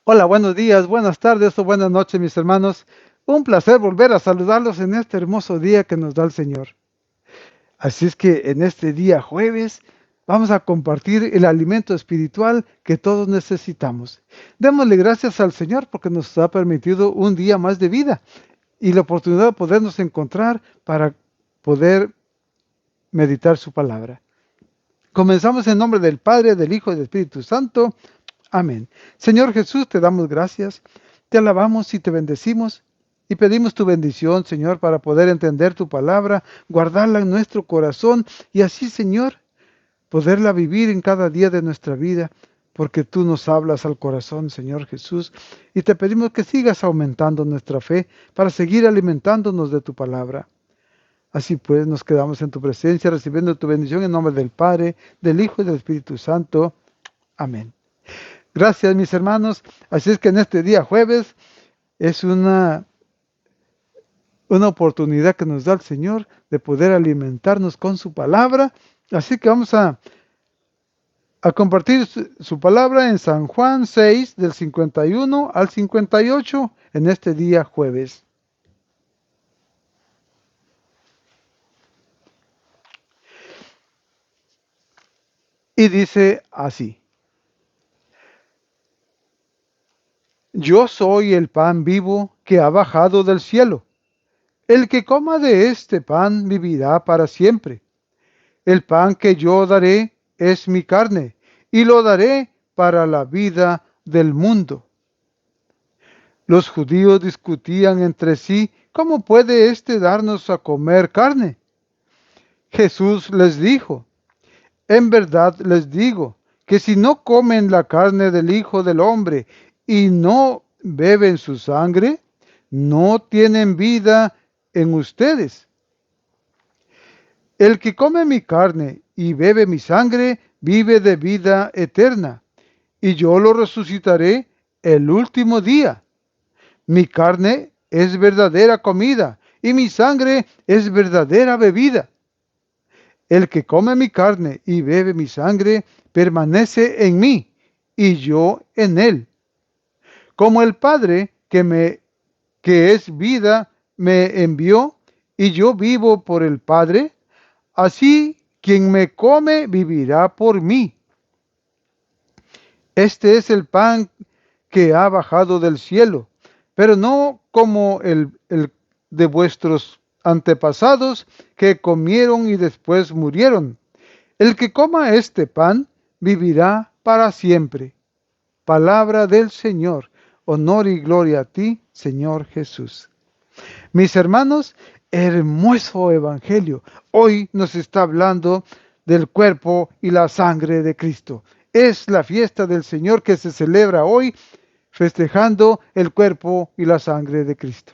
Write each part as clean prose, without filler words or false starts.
Hola, buenos días, buenas tardes o buenas noches, mis hermanos. Un placer volver a saludarlos en este hermoso día que nos da el Señor. Así es que en este día jueves vamos a compartir el alimento espiritual que todos necesitamos. Démosle gracias al Señor porque nos ha permitido un día más de vida y la oportunidad de podernos encontrar para poder meditar su palabra. Comenzamos en nombre del Padre, del Hijo y del Espíritu Santo. Amén. Señor Jesús, te damos gracias, te alabamos y te bendecimos y pedimos tu bendición, Señor, para poder entender tu palabra, guardarla en nuestro corazón y así, Señor, poderla vivir en cada día de nuestra vida, porque tú nos hablas al corazón, Señor Jesús, y te pedimos que sigas aumentando nuestra fe para seguir alimentándonos de tu palabra. Así pues, nos quedamos en tu presencia, recibiendo tu bendición en nombre del Padre, del Hijo y del Espíritu Santo. Amén. Gracias, mis hermanos. Así es que en este día jueves es una oportunidad que nos da el Señor de poder alimentarnos con su palabra. Así que vamos a compartir su palabra en San Juan 6, del 51 al 58, en este día jueves. Y dice así: Yo soy el pan vivo que ha bajado del cielo. El que coma de este pan vivirá para siempre. El pan que yo daré es mi carne, y lo daré para la vida del mundo. Los judíos discutían entre sí, ¿cómo puede éste darnos a comer carne? Jesús les dijo, en verdad les digo, que si no comen la carne del Hijo del Hombre y no beben su sangre, no tienen vida en ustedes. El que come mi carne y bebe mi sangre, vive de vida eterna, y yo lo resucitaré el último día. Mi carne es verdadera comida, y mi sangre es verdadera bebida. El que come mi carne y bebe mi sangre, permanece en mí, y yo en él. Como el Padre que es vida, me envió, y yo vivo por el Padre, así quien me come vivirá por mí. Este es el pan que ha bajado del cielo, pero no como el de vuestros antepasados que comieron y después murieron. El que coma este pan vivirá para siempre. Palabra del Señor. Honor y gloria a ti, Señor Jesús. Mis hermanos, hermoso evangelio. Hoy nos está hablando del cuerpo y la sangre de Cristo. Es la fiesta del Señor que se celebra hoy, festejando el cuerpo y la sangre de Cristo.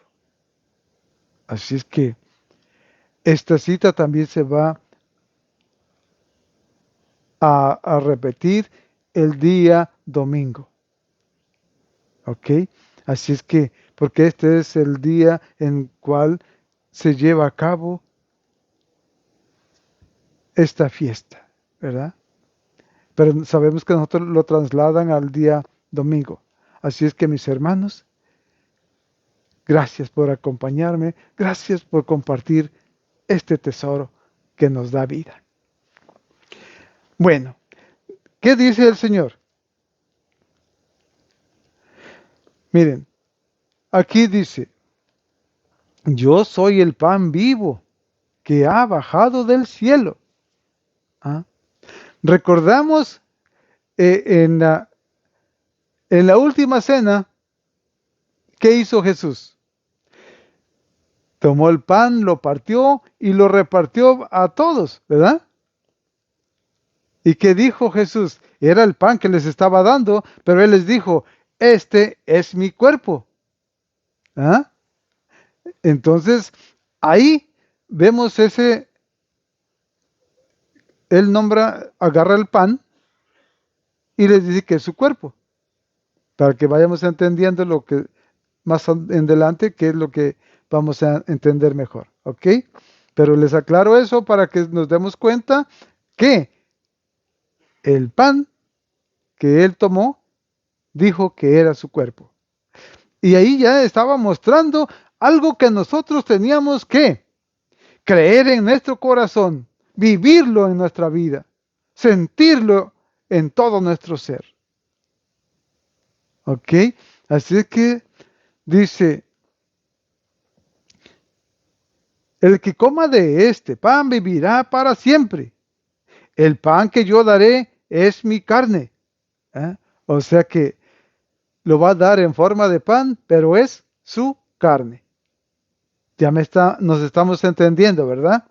Así es que esta cita también se va a repetir el día domingo. ¿Ok? Así es que, porque este es el día en cual se lleva a cabo esta fiesta, ¿verdad? Pero sabemos que nosotros lo trasladan al día domingo. Así es que, mis hermanos, gracias por acompañarme, gracias por compartir este tesoro que nos da vida. Bueno, ¿qué dice el Señor? Miren, aquí dice, yo soy el pan vivo que ha bajado del cielo. ¿Ah? Recordamos en la última cena, ¿qué hizo Jesús? Tomó el pan, lo partió y lo repartió a todos, ¿verdad? ¿Y qué dijo Jesús? Era el pan que les estaba dando, pero él les dijo, este es mi cuerpo. ¿Ah? Entonces, ahí vemos él agarra el pan y les dice que es su cuerpo, para que vayamos entendiendo lo que más en adelante, qué es lo que vamos a entender mejor, ¿ok? Pero les aclaro eso para que nos demos cuenta que el pan que él tomó dijo que era su cuerpo. Y ahí ya estaba mostrando algo que nosotros teníamos que creer en nuestro corazón, vivirlo en nuestra vida, sentirlo en todo nuestro ser. ¿Ok? Así es que dice, el que coma de este pan vivirá para siempre. El pan que yo daré es mi carne. ¿Eh? O sea que lo va a dar en forma de pan, pero es su carne. Nos estamos entendiendo, ¿verdad?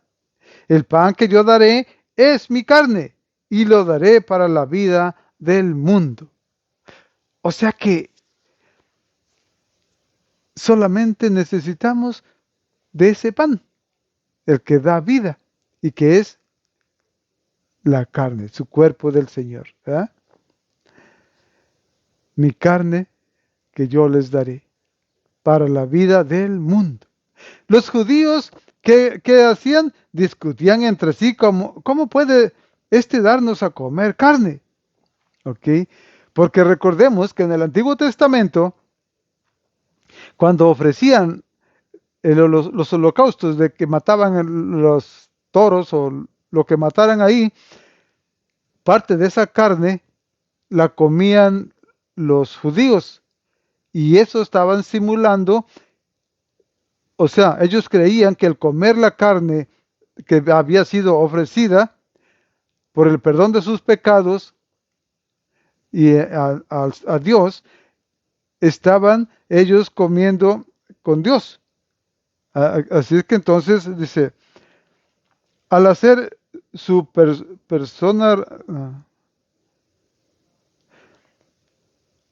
El pan que yo daré es mi carne y lo daré para la vida del mundo. O sea que solamente necesitamos de ese pan, el que da vida y que es la carne, su cuerpo del Señor. ¿Verdad? Mi carne que yo les daré para la vida del mundo. Los judíos, ¿qué hacían? Discutían entre sí cómo puede darnos a comer carne. ¿Ok? Porque recordemos que en el Antiguo Testamento, cuando ofrecían los holocaustos de que mataban los toros o lo que mataran ahí, parte de esa carne la comían los judíos y eso estaban simulando, o sea, ellos creían que el comer la carne que había sido ofrecida por el perdón de sus pecados y a Dios, estaban ellos comiendo con Dios. Así es que entonces dice, al hacer su persona,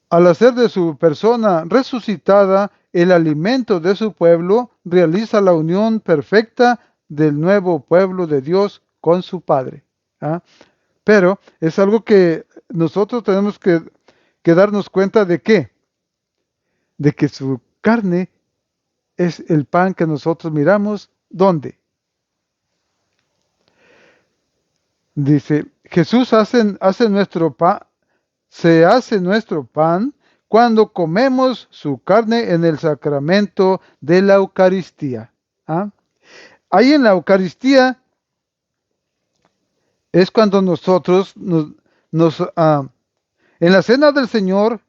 al hacer de su persona resucitada el alimento de su pueblo, realiza la unión perfecta del nuevo pueblo de Dios con su Padre. ¿Ah? Pero es algo que nosotros tenemos que darnos cuenta de qué, de que su carne es el pan que nosotros miramos. ¿Dónde? Dice, Jesús hace nuestro pan, se hace nuestro pan cuando comemos su carne en el sacramento de la Eucaristía. ¿Ah? Ahí en la Eucaristía es cuando nosotros en la cena del Señor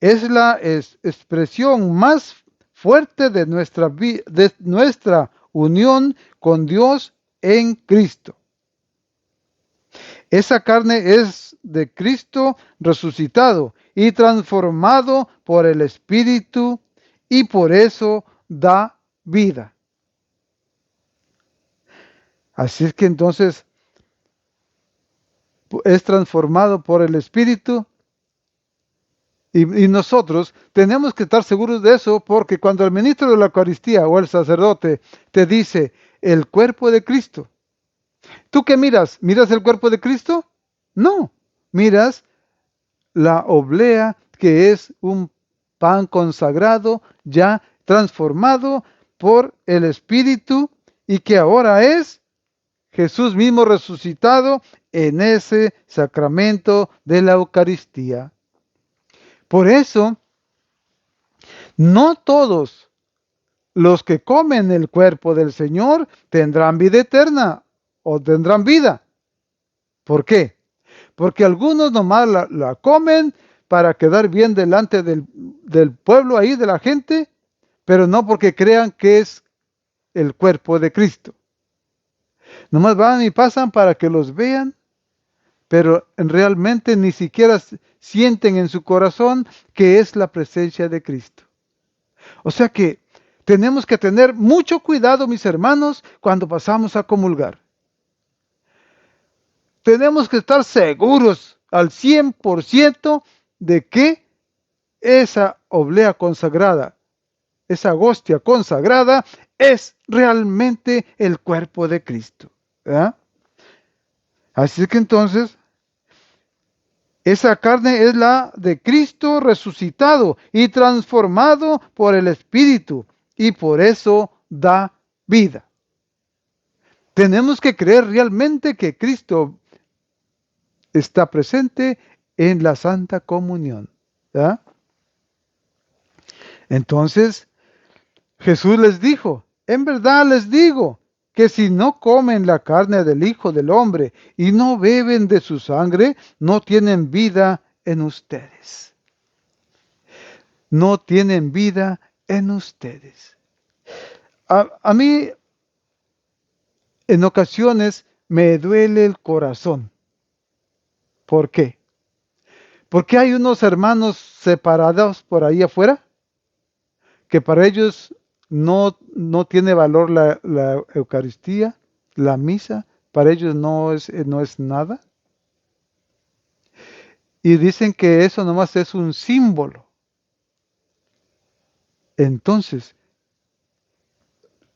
es la expresión más fuerte de de nuestra unión con Dios en Cristo. Esa carne es de Cristo resucitado y transformado por el Espíritu y por eso da vida. Así es que entonces es transformado por el Espíritu y nosotros tenemos que estar seguros de eso porque cuando el ministro de la Eucaristía o el sacerdote te dice el cuerpo de Cristo, ¿tú qué miras? ¿Miras el cuerpo de Cristo? No, miras la oblea que es un pan consagrado ya transformado por el Espíritu y que ahora es Jesús mismo resucitado en ese sacramento de la Eucaristía. Por eso, no todos los que comen el cuerpo del Señor tendrán vida eterna o tendrán vida. ¿Por qué? Porque algunos nomás la comen para quedar bien delante del pueblo ahí, de la gente, pero no porque crean que es el cuerpo de Cristo. Nomás van y pasan para que los vean, pero realmente ni siquiera sienten en su corazón que es la presencia de Cristo. O sea que tenemos que tener mucho cuidado, mis hermanos, cuando pasamos a comulgar. Tenemos que estar seguros al 100% de que esa oblea consagrada, esa hostia consagrada, es realmente el cuerpo de Cristo. ¿Verdad? Así que entonces, esa carne es la de Cristo resucitado y transformado por el Espíritu, y por eso da vida. Tenemos que creer realmente que Cristo está presente en la Santa Comunión. ¿verdad? Entonces Jesús les dijo, en verdad les digo, que si no comen la carne del Hijo del Hombre y no beben de su sangre, no tienen vida en ustedes. No tienen vida en ustedes. A mí, en ocasiones, me duele el corazón. ¿Por qué? Porque hay unos hermanos separados por ahí afuera, que para ellos no tiene valor la Eucaristía, la misa, para ellos no es nada. Y dicen que eso nomás es un símbolo. Entonces,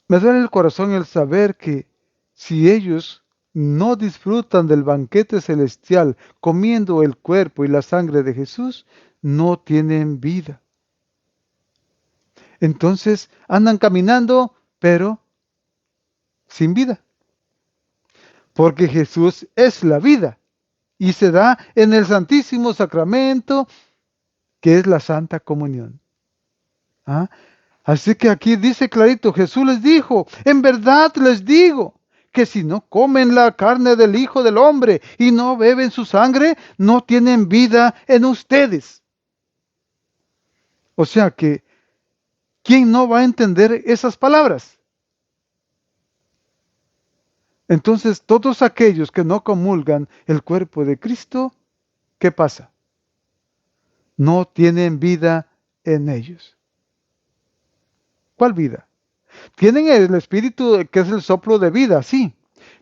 me duele el corazón el saber que si ellos no disfrutan del banquete celestial comiendo el cuerpo y la sangre de Jesús, no tienen vida. Entonces andan caminando, pero sin vida. Porque Jesús es la vida y se da en el Santísimo Sacramento, que es la Santa Comunión. ¿Ah? Así que aquí dice clarito, Jesús les dijo, en verdad les digo, que si no comen la carne del Hijo del Hombre y no beben su sangre, no tienen vida en ustedes. O sea que, ¿quién no va a entender esas palabras? Entonces, todos aquellos que no comulgan el cuerpo de Cristo, ¿qué pasa? No tienen vida en ellos. ¿Cuál vida? Tienen el Espíritu que es el soplo de vida, sí,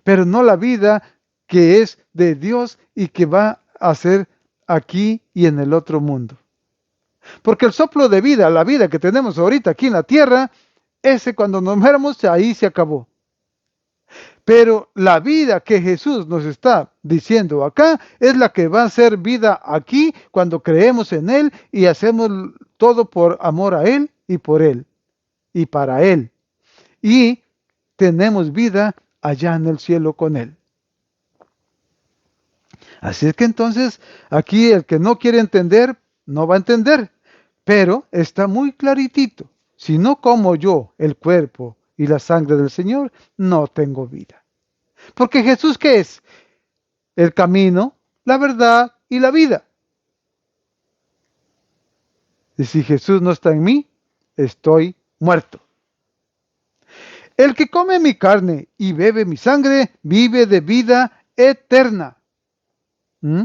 pero no la vida que es de Dios y que va a ser aquí y en el otro mundo. Porque el soplo de vida, la vida que tenemos ahorita aquí en la tierra, ese cuando nos muéramos, ahí se acabó. Pero la vida que Jesús nos está diciendo acá es la que va a ser vida aquí cuando creemos en Él y hacemos todo por amor a Él y por Él y para Él. Y tenemos vida allá en el cielo con Él. Así es que entonces aquí el que no quiere entender, no va a entender. Pero está muy claritito. Si no como yo el cuerpo y la sangre del Señor, no tengo vida. Porque Jesús, ¿qué es? El camino, la verdad y la vida. Y si Jesús no está en mí, estoy muerto. El que come mi carne y bebe mi sangre, vive de vida eterna. ¿Mm?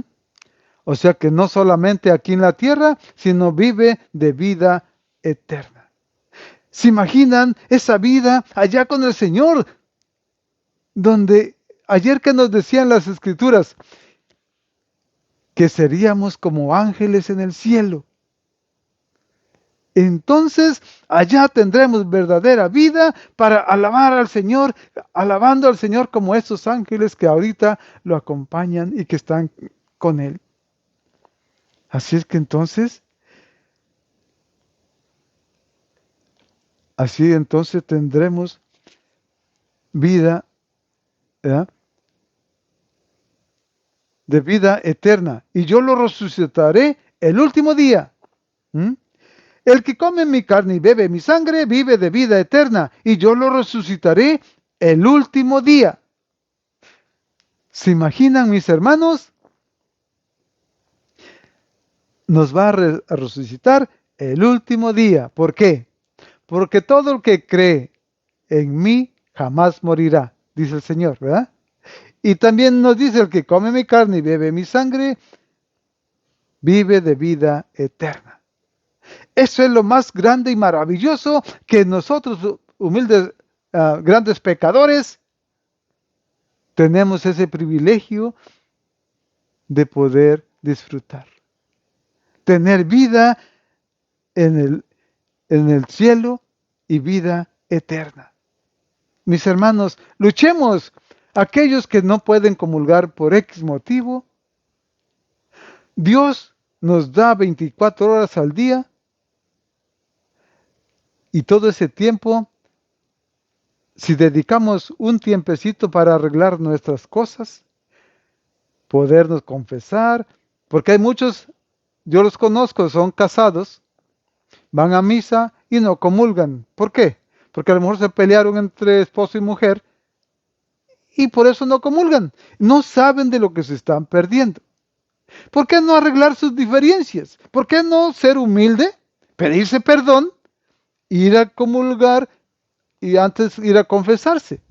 O sea que no solamente aquí en la tierra, sino vive de vida eterna. ¿Se imaginan esa vida allá con el Señor? Donde ayer que nos decían las Escrituras, que seríamos como ángeles en el cielo. Entonces, allá tendremos verdadera vida para alabar al Señor, alabando al Señor como esos ángeles que ahorita lo acompañan y que están con Él. Así es que entonces, tendremos vida, ¿verdad? De vida eterna. Y yo lo resucitaré el último día. ¿Mm? El que come mi carne y bebe mi sangre, vive de vida eterna, y yo lo resucitaré el último día. ¿Se imaginan, mis hermanos? Nos va a resucitar el último día. ¿Por qué? Porque todo el que cree en mí jamás morirá, dice el Señor, ¿verdad? Y también nos dice, el que come mi carne y bebe mi sangre, vive de vida eterna. Eso es lo más grande y maravilloso que nosotros, humildes, grandes pecadores, tenemos ese privilegio de poder disfrutar. Tener vida en el cielo y vida eterna. Mis hermanos, luchemos. Aquellos que no pueden comulgar por X motivo, Dios nos da 24 horas al día y todo ese tiempo, si dedicamos un tiempecito para arreglar nuestras cosas, podernos confesar, porque hay muchos yo los conozco, son casados, van a misa y no comulgan. ¿Por qué? Porque a lo mejor se pelearon entre esposo y mujer y por eso no comulgan. No saben de lo que se están perdiendo. ¿Por qué no arreglar sus diferencias? ¿Por qué no ser humilde, pedirse perdón, ir a comulgar y antes ir a confesarse?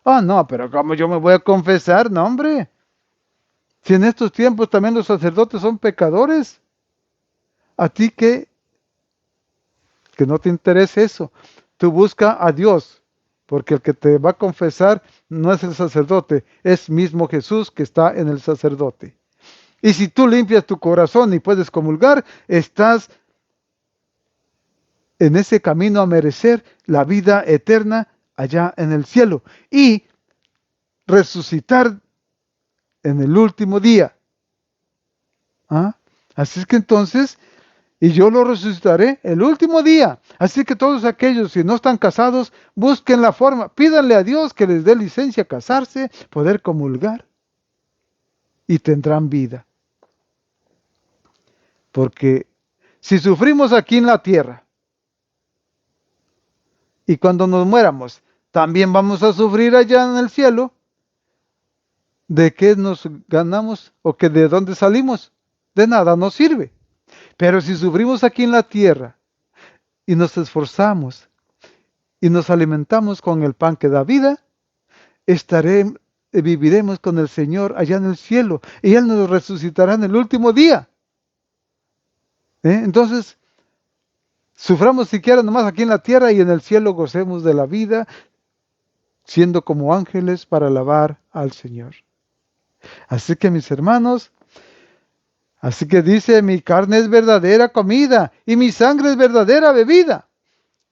Ah, no, pero ¿cómo yo me voy a confesar? No, hombre. Si en estos tiempos también los sacerdotes son pecadores, a ti que no te interese eso. Tú busca a Dios, porque el que te va a confesar no es el sacerdote, es mismo Jesús que está en el sacerdote. Y si tú limpias tu corazón y puedes comulgar, estás en ese camino a merecer la vida eterna allá en el cielo y resucitar en el último día. ¿Ah? Así es que entonces, y yo lo resucitaré el último día. Así que todos aquellos que no están casados, busquen la forma, pídanle a Dios que les dé licencia a casarse, poder comulgar y tendrán vida. Porque si sufrimos aquí en la tierra y cuando nos muéramos, también vamos a sufrir allá en el cielo, ¿de qué nos ganamos o que de dónde salimos? De nada nos sirve. Pero si sufrimos aquí en la tierra y nos esforzamos y nos alimentamos con el pan que da vida, viviremos con el Señor allá en el cielo y Él nos resucitará en el último día. Entonces, suframos siquiera nomás aquí en la tierra y en el cielo gocemos de la vida, siendo como ángeles para alabar al Señor. Así que mis hermanos, así que dice, mi carne es verdadera comida y mi sangre es verdadera bebida.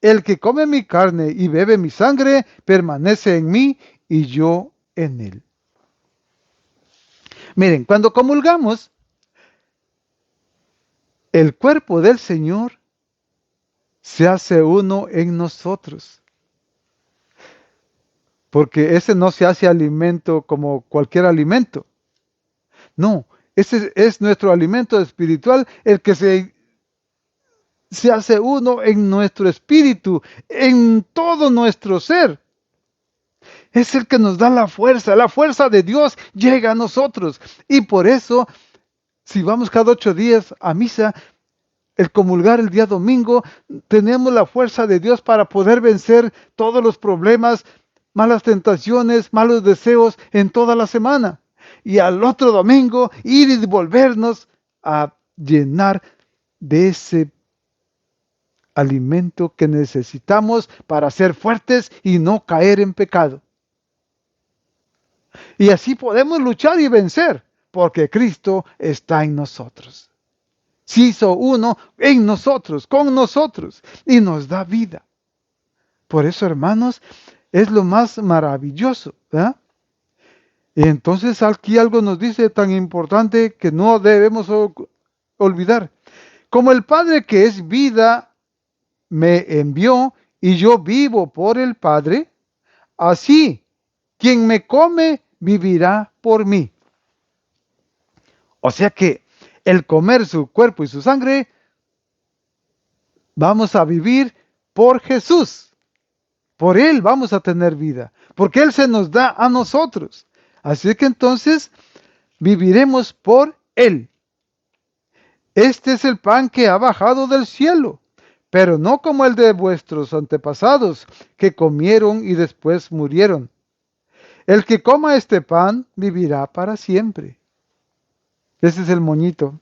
El que come mi carne y bebe mi sangre permanece en mí y yo en él. Miren, cuando comulgamos, el cuerpo del Señor se hace uno en nosotros. Porque ese no se hace alimento como cualquier alimento. No, ese es nuestro alimento espiritual, el que se hace uno en nuestro espíritu, en todo nuestro ser. Es el que nos da la fuerza de Dios llega a nosotros. Y por eso, si vamos cada 8 días a misa, el comulgar el día domingo, tenemos la fuerza de Dios para poder vencer todos los problemas, malas tentaciones, malos deseos en toda la semana. Y al otro domingo ir y volvernos a llenar de ese alimento que necesitamos para ser fuertes y no caer en pecado. Y así podemos luchar y vencer, porque Cristo está en nosotros. Se hizo uno en nosotros, con nosotros, y nos da vida. Por eso, hermanos, es lo más maravilloso, ¿verdad? Y entonces aquí algo nos dice tan importante que no debemos olvidar. Como el Padre que es vida me envió y yo vivo por el Padre, así quien me come vivirá por mí. O sea que el comer su cuerpo y su sangre, vamos a vivir por Jesús. Por Él vamos a tener vida, porque Él se nos da a nosotros. Así que entonces viviremos por Él. Este es el pan que ha bajado del cielo, pero no como el de vuestros antepasados, que comieron y después murieron. El que coma este pan vivirá para siempre. Ese es el moñito.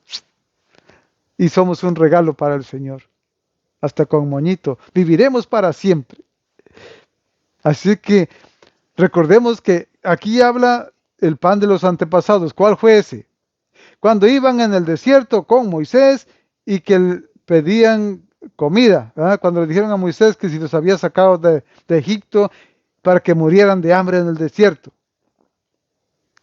Y somos un regalo para el Señor. Hasta con moñito. Viviremos para siempre. Así que recordemos que aquí habla el pan de los antepasados. ¿Cuál fue ese? Cuando iban en el desierto con Moisés y que pedían comida, ¿verdad? Cuando le dijeron a Moisés que si los había sacado de Egipto para que murieran de hambre en el desierto.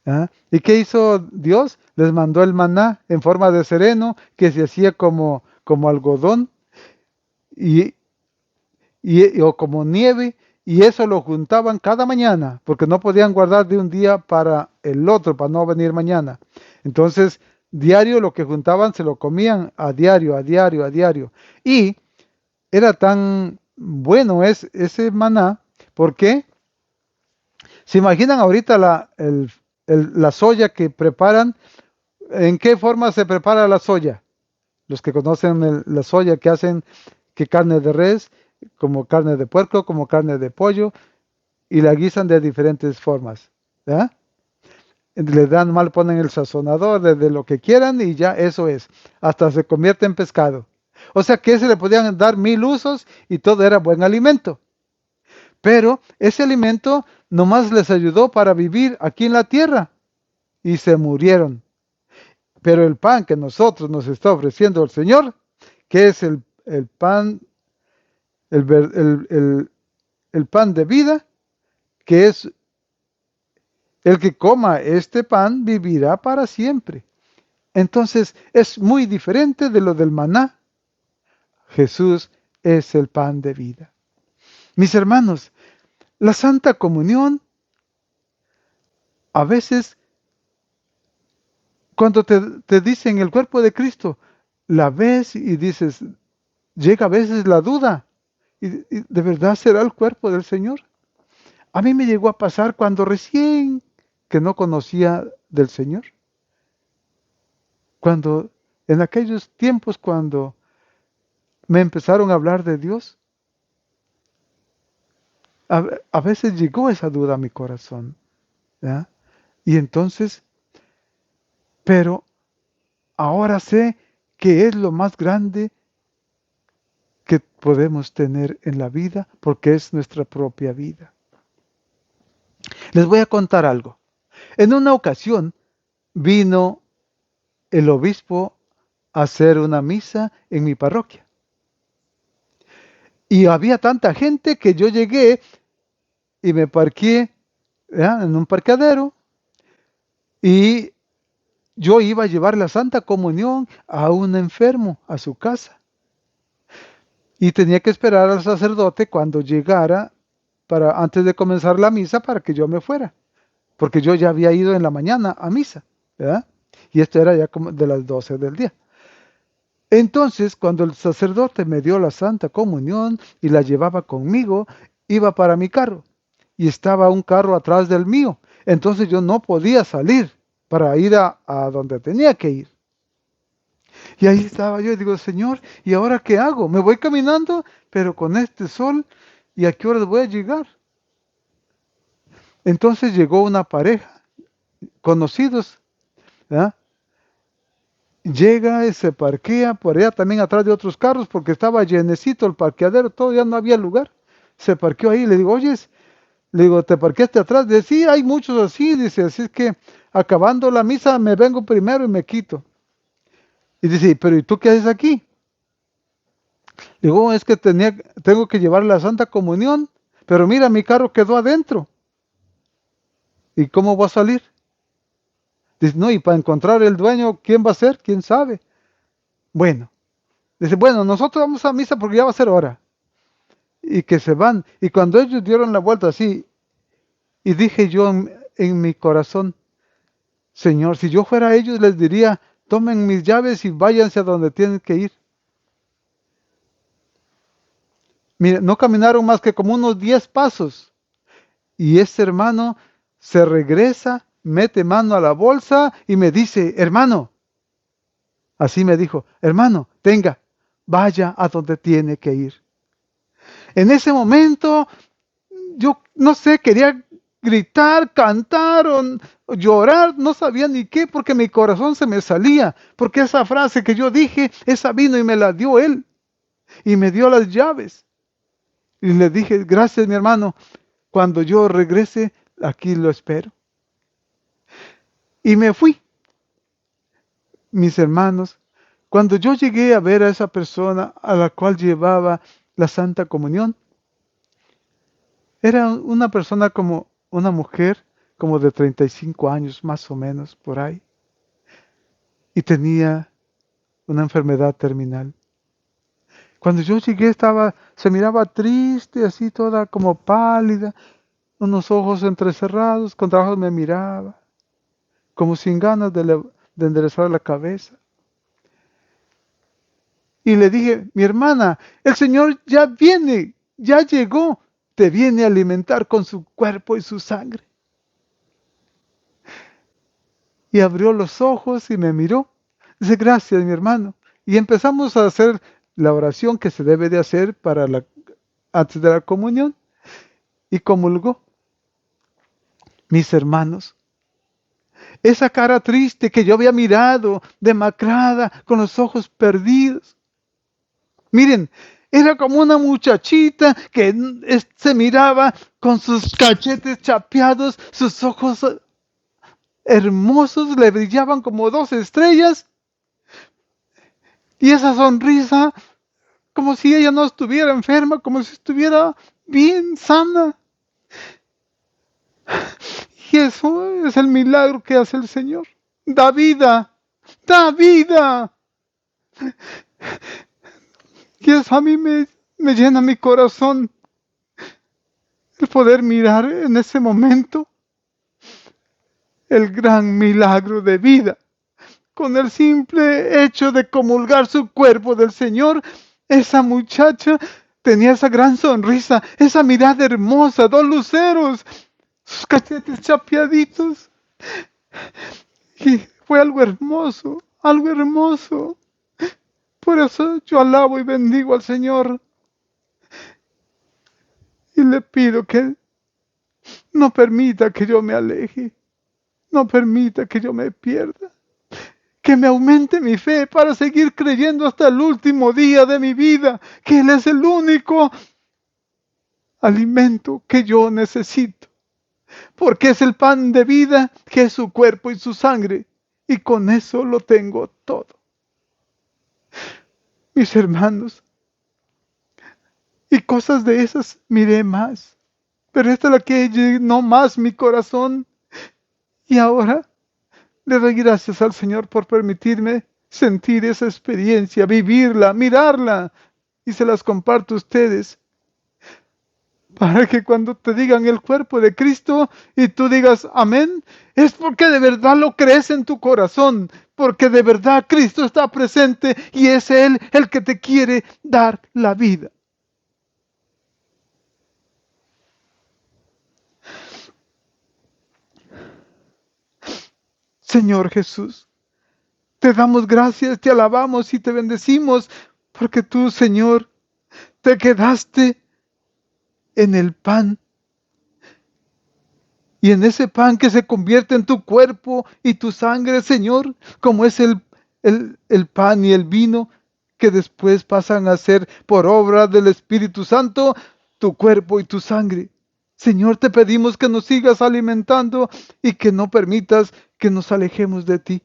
¿Ah? ¿Y qué hizo Dios? Les mandó el maná en forma de sereno que se hacía como algodón o como nieve, y eso lo juntaban cada mañana porque no podían guardar de un día para el otro, para no venir mañana. Entonces diario lo que juntaban se lo comían a diario, a diario, a diario. Y era tan bueno ese maná, porque se imaginan ahorita la soya que preparan. ¿En qué forma se prepara la soya? Los que conocen la soya, que hacen que carne de res, como carne de puerco, como carne de pollo, y la guisan de diferentes formas. ¿Ya? Le dan mal, ponen el sazonador de lo que quieran y ya eso es. Hasta se convierte en pescado. O sea que se le podían dar 1000 usos y todo era buen alimento. Pero ese alimento nomás les ayudó para vivir aquí en la tierra y se murieron. Pero el pan que nosotros nos está ofreciendo el Señor, que es el pan, el pan de vida, que es el que coma este pan vivirá para siempre. Entonces es muy diferente de lo del maná. Jesús es el pan de vida. Mis hermanos, la Santa Comunión, a veces cuando te dicen el cuerpo de Cristo, la ves y dices, llega a veces la duda, y de verdad será el cuerpo del Señor. A mí me llegó a pasar cuando recién que no conocía del Señor. Cuando, en aquellos tiempos cuando me empezaron a hablar de Dios, a veces llegó esa duda a mi corazón. ¿Ya? Y entonces, pero ahora sé que es lo más grande que podemos tener en la vida, porque es nuestra propia vida. Les voy a contar algo. En una ocasión vino el obispo a hacer una misa en mi parroquia. Y había tanta gente que yo llegué y me parqué, ¿ya?, en un parqueadero, y yo iba a llevar la Santa Comunión a un enfermo a su casa. Y tenía que esperar al sacerdote cuando llegara antes de comenzar la misa para que yo me fuera. Porque yo ya había ido en la mañana a misa, ¿verdad? Y esto era ya como de las 12 del día. Entonces, cuando el sacerdote me dio la Santa Comunión y la llevaba conmigo, iba para mi carro y estaba un carro atrás del mío. Entonces yo no podía salir para ir a donde tenía que ir. Y ahí estaba yo y digo, Señor, ¿y ahora qué hago? Me voy caminando, pero con este sol, ¿y a qué hora voy a llegar? Entonces llegó una pareja, conocidos, ¿verdad? Llega y se parquea por allá también atrás de otros carros porque estaba llenecito el parqueadero, todo, ya no había lugar. Se parqueó ahí, le digo, oyes, le digo, ¿te parqueaste atrás? Dice, sí, hay muchos así, dice, así es que acabando la misa me vengo primero y me quito. Y dice, pero ¿y tú qué haces aquí? Le digo, es que tengo que llevar la Santa Comunión, pero mira, mi carro quedó adentro. ¿Y cómo voy a salir? Dice, no, y para encontrar el dueño, ¿quién va a ser? ¿Quién sabe? Bueno, dice, bueno, nosotros vamos a misa porque ya va a ser hora. Y que se van. Y cuando ellos dieron la vuelta así, y dije yo en mi corazón, Señor, si yo fuera ellos, les diría, tomen mis llaves y váyanse a donde tienen que ir. Mira, no caminaron más que como unos 10 pasos. Y ese hermano se regresa, mete mano a la bolsa y me dice, hermano, así me dijo, hermano, tenga, vaya a donde tiene que ir. En ese momento, yo no sé, quería gritar, cantar o llorar, no sabía ni qué, porque mi corazón se me salía, porque esa frase que yo dije, esa vino y me la dio él, y me dio las llaves. Y le dije, gracias mi hermano, cuando yo regrese, aquí lo espero. Y me fui, mis hermanos. Cuando yo llegué a ver a esa persona a la cual llevaba la Santa Comunión, era una persona como una mujer, como de 35 años, más o menos, por ahí. Y tenía una enfermedad terminal. Cuando yo llegué se miraba triste, así toda como pálida, unos ojos entrecerrados, con trabajos me miraba, como sin ganas de enderezar la cabeza. Y le dije, mi hermana, el Señor ya viene, ya llegó, te viene a alimentar con su cuerpo y su sangre. Y abrió los ojos y me miró. Dice, gracias, mi hermano. Y empezamos a hacer la oración que se debe de hacer antes de la comunión. Y comulgó. Mis hermanos, esa cara triste que yo había mirado, demacrada, con los ojos perdidos. Miren, era como una muchachita que se miraba con sus cachetes chapeados, sus ojos hermosos le brillaban como 2 estrellas. Y esa sonrisa, como si ella no estuviera enferma, como si estuviera bien sana. Y eso es el milagro que hace el Señor. Da vida, da vida. Y eso a mí me llena mi corazón, el poder mirar en ese momento el gran milagro de vida. Con el simple hecho de comulgar su cuerpo del Señor, esa muchacha tenía esa gran sonrisa, esa mirada hermosa, 2 luceros, sus cachetes chapeaditos. Y fue algo hermoso, algo hermoso. Por eso yo alabo y bendigo al Señor. Y le pido que no permita que yo me aleje, no permita que yo me pierda. Que me aumente mi fe para seguir creyendo hasta el último día de mi vida, que Él es el único alimento que yo necesito. Porque es el pan de vida, que es su cuerpo y su sangre. Y con eso lo tengo todo. Mis hermanos, y cosas de esas miré más. Pero esta es la que llenó más mi corazón. Y ahora le doy gracias al Señor por permitirme sentir esa experiencia, vivirla, mirarla. Y se las comparto a ustedes. Para que cuando te digan el cuerpo de Cristo y tú digas amén, es porque de verdad lo crees en tu corazón. Porque de verdad Cristo está presente y es Él el que te quiere dar la vida. Señor Jesús, te damos gracias, te alabamos y te bendecimos, porque tú, Señor, te quedaste en el pan. Y en ese pan que se convierte en tu cuerpo y tu sangre, Señor, como es el pan y el vino, que después pasan a ser por obra del Espíritu Santo, tu cuerpo y tu sangre. Señor, te pedimos que nos sigas alimentando y que no permitas que nos alejemos de ti.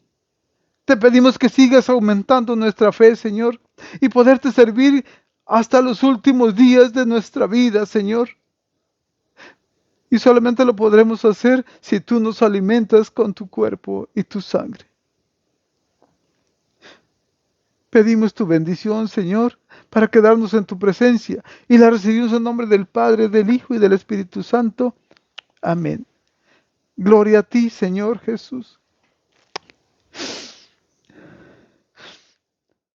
Te pedimos que sigas aumentando nuestra fe, Señor, y poderte servir hasta los últimos días de nuestra vida, Señor. Y solamente lo podremos hacer si tú nos alimentas con tu cuerpo y tu sangre. Pedimos tu bendición, Señor, para quedarnos en tu presencia, y la recibimos en nombre del Padre, del Hijo y del Espíritu Santo. Amén. Gloria a ti, Señor Jesús.